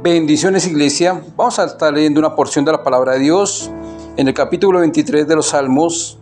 Bendiciones, iglesia. Vamos a estar leyendo una porción de la palabra de Dios en el capítulo 23 de los Salmos.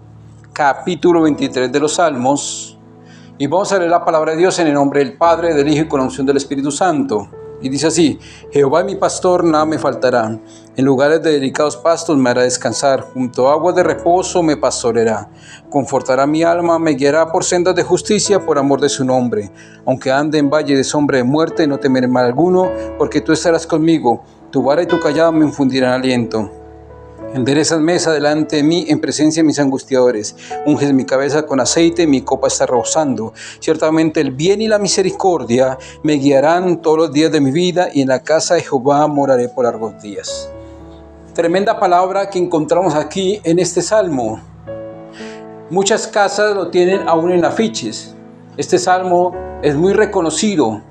Y vamos a leer la palabra de Dios en el nombre del Padre, del Hijo y con la unción del Espíritu Santo. Y dice así: Jehová es mi pastor, nada me faltará. En lugares de delicados pastos me hará descansar. Junto a aguas de reposo me pastoreará. Confortará mi alma, me guiará por sendas de justicia por amor de su nombre. Aunque ande en valle de sombra de muerte, no temeré mal alguno, porque tú estarás conmigo. Tu vara y tu callado me infundirán aliento. Enderezas mesa delante de mí en presencia de mis angustiadores. Unges mi cabeza con aceite, mi copa está rebosando. Ciertamente el bien y la misericordia me guiarán todos los días de mi vida, y en la casa de Jehová moraré por largos días. Tremenda palabra que encontramos aquí en este salmo. Muchas casas lo tienen aún en afiches. Este salmo es muy reconocido.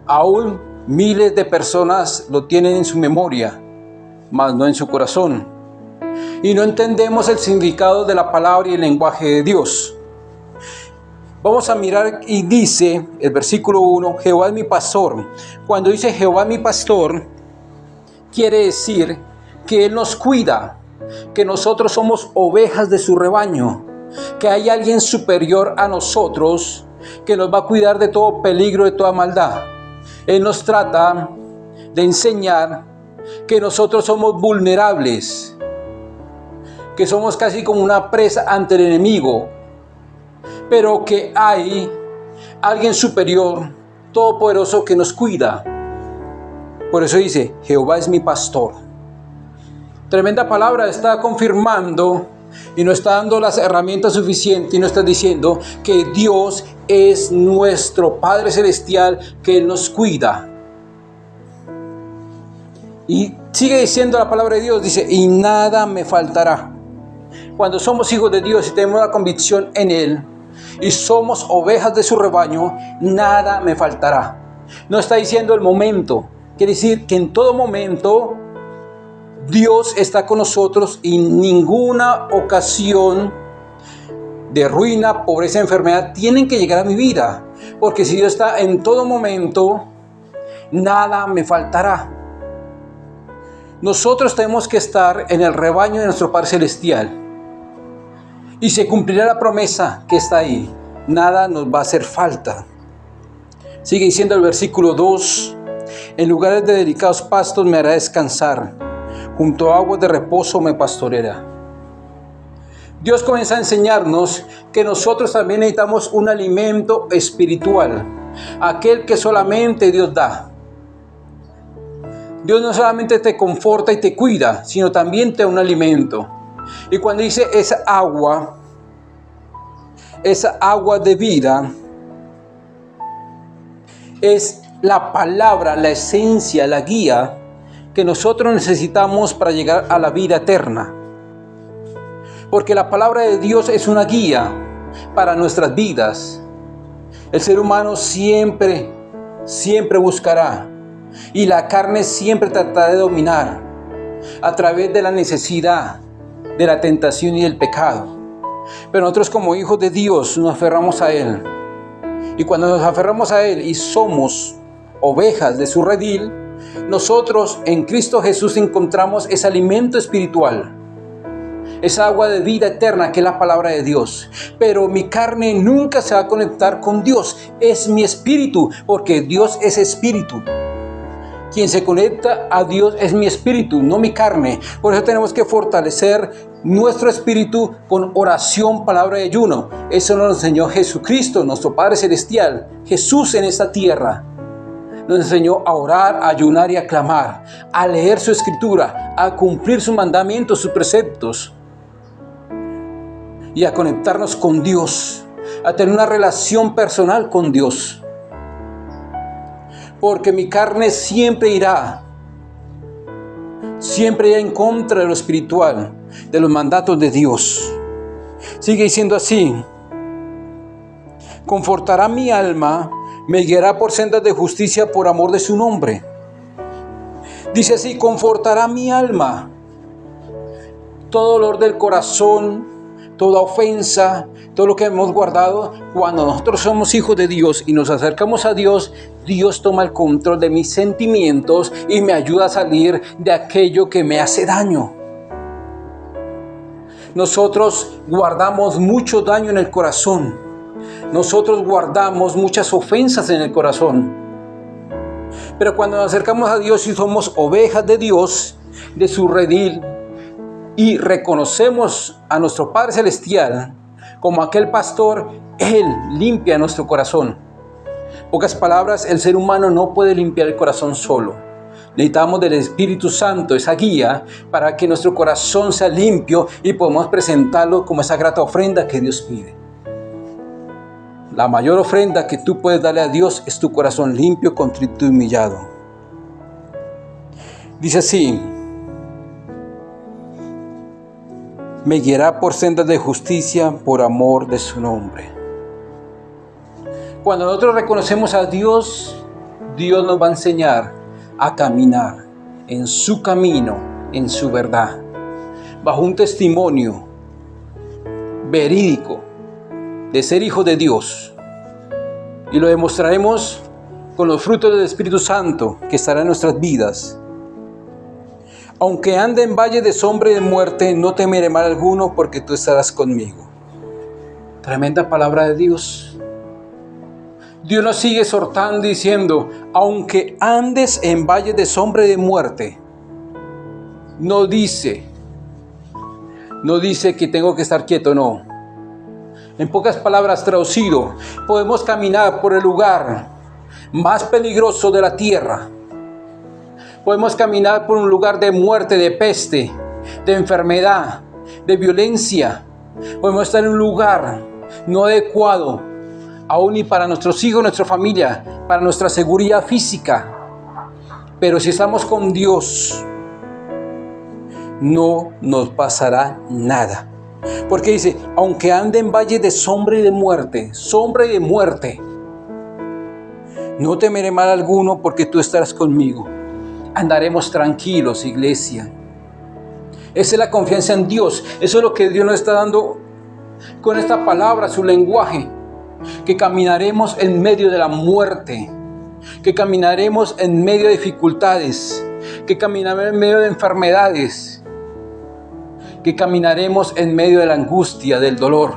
Aún miles de personas lo tienen en su memoria, mas no en su corazón. Y no entendemos el significado de la palabra y el lenguaje de Dios. Vamos a mirar y dice el versículo 1, Jehová es mi pastor. Cuando dice Jehová es mi pastor, quiere decir que Él nos cuida, que nosotros somos ovejas de su rebaño, que hay alguien superior a nosotros que nos va a cuidar de todo peligro, de toda maldad. Él nos trata de enseñar que nosotros somos vulnerables, que somos casi como una presa ante el enemigo, pero que hay alguien superior, todopoderoso, que nos cuida. Por eso dice, Jehová es mi pastor. Tremenda palabra, está confirmando y nos está dando las herramientas suficientes y nos está diciendo que Dios es nuestro Padre Celestial, que Él nos cuida. Y sigue diciendo la palabra de Dios, dice, y nada me faltará. Cuando somos hijos de Dios y tenemos la convicción en Él y somos ovejas de su rebaño, nada me faltará. No está diciendo el momento, quiere decir que en todo momento Dios está con nosotros y ninguna ocasión de ruina, pobreza, enfermedad tienen que llegar a mi vida, porque si Dios está en todo momento, nada me faltará. Nosotros tenemos que estar en el rebaño de nuestro Padre Celestial. Y se cumplirá la promesa que está ahí. Nada nos va a hacer falta. Sigue diciendo el versículo 2. En lugares de delicados pastos me hará descansar. Junto a aguas de reposo me pastoreará. Dios comienza a enseñarnos que nosotros también necesitamos un alimento espiritual. Aquel que solamente Dios da. Dios no solamente te conforta y te cuida, sino también te da un alimento. Y cuando dice esa agua de vida, es la palabra, la esencia, la guía que nosotros necesitamos para llegar a la vida eterna. Porque la palabra de Dios es una guía para nuestras vidas. El ser humano siempre buscará, y la carne siempre tratará de dominar a través de la necesidad, de la tentación y del pecado. Pero nosotros, como hijos de Dios, nos aferramos a Él. Y cuando nos aferramos a Él y somos ovejas de su redil, nosotros en Cristo Jesús encontramos ese alimento espiritual, esa agua de vida eterna que es la palabra de Dios. Pero mi carne nunca se va a conectar con Dios, es mi espíritu, porque Dios es espíritu. Quien se conecta a Dios es mi espíritu, no mi carne. Por eso tenemos que fortalecer nuestro espíritu con oración, palabra y ayuno. Eso nos enseñó Jesucristo, nuestro Padre Celestial. Jesús en esta tierra nos enseñó a orar, a ayunar y a clamar, a leer su escritura, a cumplir sus mandamientos, sus preceptos, y a conectarnos con Dios, a tener una relación personal con Dios. Porque mi carne siempre irá en contra de lo espiritual, de los mandatos de Dios. Sigue diciendo así: confortará mi alma, me guiará por sendas de justicia por amor de su nombre. Dice así: confortará mi alma. Todo dolor del corazón, toda ofensa, todo lo que hemos guardado. Cuando nosotros somos hijos de Dios y nos acercamos a Dios, Dios toma el control de mis sentimientos y me ayuda a salir de aquello que me hace daño. Nosotros guardamos mucho daño en el corazón. Nosotros guardamos muchas ofensas en el corazón. Pero cuando nos acercamos a Dios y somos ovejas de Dios, de su redil, y reconocemos a nuestro Padre Celestial como aquel pastor, Él limpia nuestro corazón. En pocas palabras, el ser humano no puede limpiar el corazón solo. Necesitamos del Espíritu Santo, esa guía, para que nuestro corazón sea limpio y podamos presentarlo como esa grata ofrenda que Dios pide. La mayor ofrenda que tú puedes darle a Dios es tu corazón limpio, contrito y humillado. Dice así: me guiará por sendas de justicia por amor de su nombre. Cuando nosotros reconocemos a Dios, Dios nos va a enseñar a caminar en su camino, en su verdad, bajo un testimonio verídico de ser hijo de Dios. Y lo demostraremos con los frutos del Espíritu Santo que estará en nuestras vidas. Aunque ande en valle de sombra y de muerte, no temeré mal alguno, porque tú estarás conmigo. Tremenda palabra de Dios. Dios nos sigue exhortando diciendo: aunque andes en valle de sombra y de muerte, no dice que tengo que estar quieto, no. En pocas palabras traducido, podemos caminar por el lugar más peligroso de la tierra. Podemos caminar por un lugar de muerte, de peste, de enfermedad, de violencia. Podemos estar en un lugar no adecuado, aún ni para nuestros hijos, nuestra familia, para nuestra seguridad física. Pero si estamos con Dios, no nos pasará nada. Porque dice: aunque ande en valle de sombra y de muerte, no temeré mal alguno, porque tú estarás conmigo. Andaremos tranquilos, iglesia. Esa es la confianza en Dios. Eso es lo que Dios nos está dando con esta palabra, su lenguaje. Que caminaremos en medio de la muerte, que caminaremos en medio de dificultades, que caminaremos en medio de enfermedades, que caminaremos en medio de la angustia, del dolor.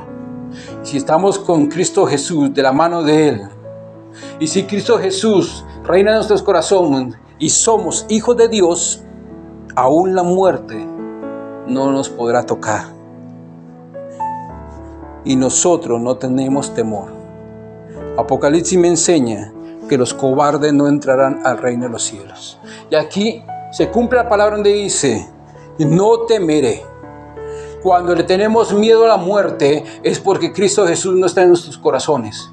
Si estamos con Cristo Jesús, de la mano de Él, y si Cristo Jesús reina en nuestros corazones y somos hijos de Dios, aún la muerte no nos podrá tocar. Y nosotros no tenemos temor. Apocalipsis me enseña que los cobardes no entrarán al reino de los cielos. Y aquí se cumple la palabra donde dice: no temeré. Cuando le tenemos miedo a la muerte es porque Cristo Jesús no está en nuestros corazones.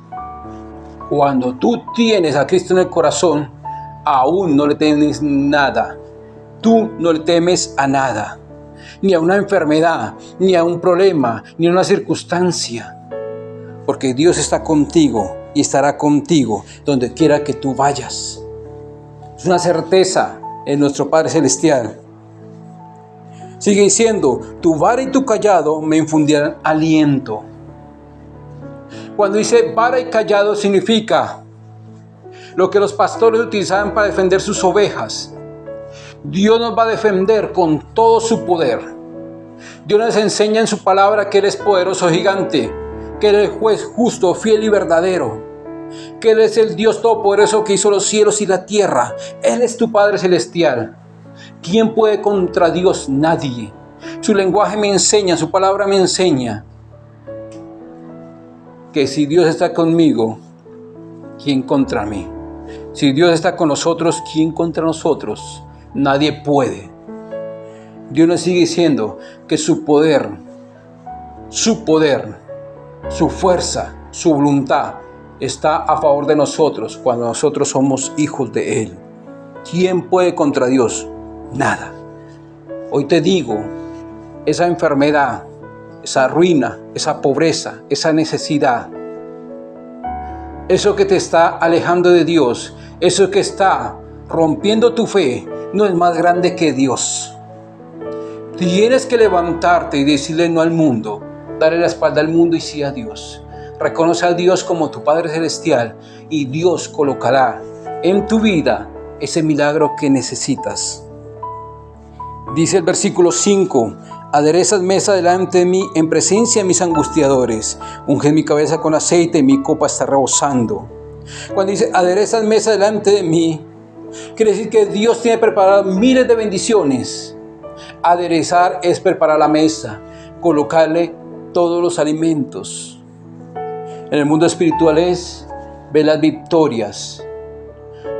Cuando tú tienes a Cristo en el corazón, aún no le temes nada. Tú no le temes a nada. Ni a una enfermedad, ni a un problema, ni a una circunstancia. Porque Dios está contigo y estará contigo donde quiera que tú vayas. Es una certeza en nuestro Padre Celestial. Sigue diciendo: tu vara y tu callado me infundirán aliento. Cuando dice vara y callado significa lo que los pastores utilizaban para defender sus ovejas. Dios nos va a defender con todo su poder. Dios nos enseña en su palabra que Él es poderoso gigante, que Él es juez justo, fiel y verdadero, que Él es el Dios todopoderoso que hizo los cielos y la tierra. Él es tu Padre Celestial. ¿Quién puede contra Dios? Nadie. Su lenguaje me enseña, su palabra me enseña que si Dios está conmigo, ¿quién contra mí? Si Dios está con nosotros, ¿quién contra nosotros? Nadie puede. Dios nos sigue diciendo que su poder, su fuerza, su voluntad está a favor de nosotros cuando nosotros somos hijos de Él. ¿Quién puede contra Dios? Nada. Hoy te digo, esa enfermedad, esa ruina, esa pobreza, esa necesidad, eso que te está alejando de Dios, eso que está rompiendo tu fe, no es más grande que Dios. Tienes que levantarte y decirle no al mundo. Dale la espalda al mundo y sí a Dios. Reconoce a Dios como tu Padre Celestial y Dios colocará en tu vida ese milagro que necesitas. Dice el versículo 5: aderezas mesa delante de mí en presencia de mis angustiadores. Unges mi cabeza con aceite y mi copa está rebosando. Cuando dice aderezas mesa delante de mí, quiere decir que Dios tiene preparadas miles de bendiciones. Aderezar es preparar la mesa, colocarle todos los alimentos. En el mundo espiritual es ver las victorias.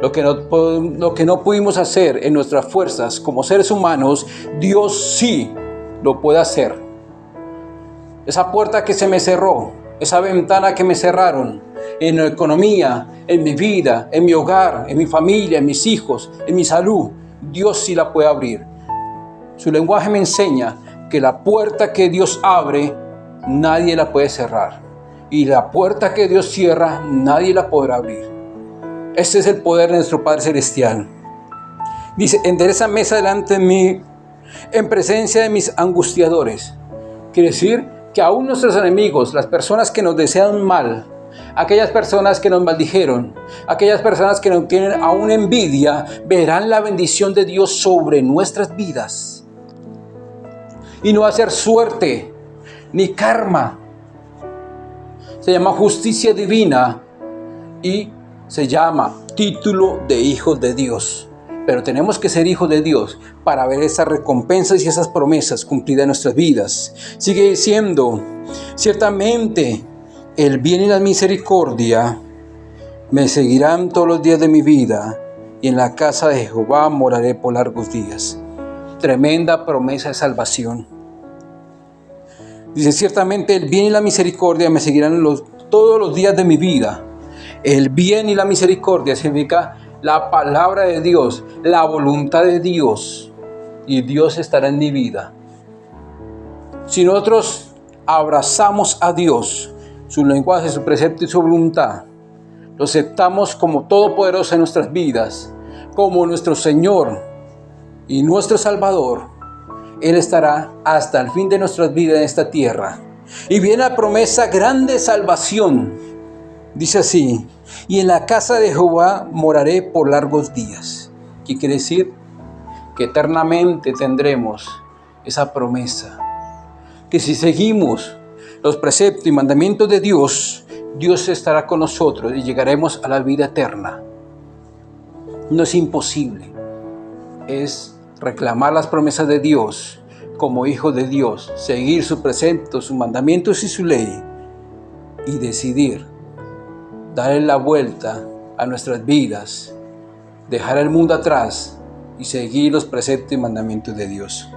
Lo que no pudimos hacer en nuestras fuerzas como seres humanos, Dios sí lo puede hacer. Esa puerta que se me cerró, esa ventana que me cerraron, en la economía, en mi vida, en mi hogar, en mi familia, en mis hijos, en mi salud, Dios sí la puede abrir. Su lenguaje me enseña que la puerta que Dios abre, nadie la puede cerrar. Y la puerta que Dios cierra, nadie la podrá abrir. Este es el poder de nuestro Padre Celestial. Dice, endereza mesa delante de mí, en presencia de mis angustiadores. Quiere decir que aún nuestros enemigos, las personas que nos desean mal, aquellas personas que nos maldijeron, aquellas personas que nos tienen aún envidia, verán la bendición de Dios sobre nuestras vidas. Y no va a ser suerte, ni karma. Se llama justicia divina y se llama título de hijos de Dios. Pero tenemos que ser hijos de Dios para ver esas recompensas y esas promesas cumplidas en nuestras vidas. Sigue diciendo, ciertamente el bien y la misericordia me seguirán todos los días de mi vida, y en la casa de Jehová moraré por largos días. Tremenda promesa de salvación. Dice, ciertamente el bien y la misericordia me seguirán todos los días de mi vida. El bien y la misericordia significa la palabra de Dios, la voluntad de Dios. Y Dios estará en mi vida. Si nosotros abrazamos a Dios, su lenguaje, su precepto y su voluntad, lo aceptamos como todopoderoso en nuestras vidas, como nuestro Señor y nuestro Salvador, Él estará hasta el fin de nuestras vidas en esta tierra. Y viene la promesa grande de salvación. Dice así, y en la casa de Jehová moraré por largos días. ¿Qué quiere decir? Que eternamente tendremos esa promesa. Que si seguimos los preceptos y mandamientos de Dios, Dios estará con nosotros y llegaremos a la vida eterna. No es imposible. Es reclamar las promesas de Dios como hijos de Dios, seguir sus preceptos, sus mandamientos y su ley, y decidir darle la vuelta a nuestras vidas, dejar el mundo atrás y seguir los preceptos y mandamientos de Dios.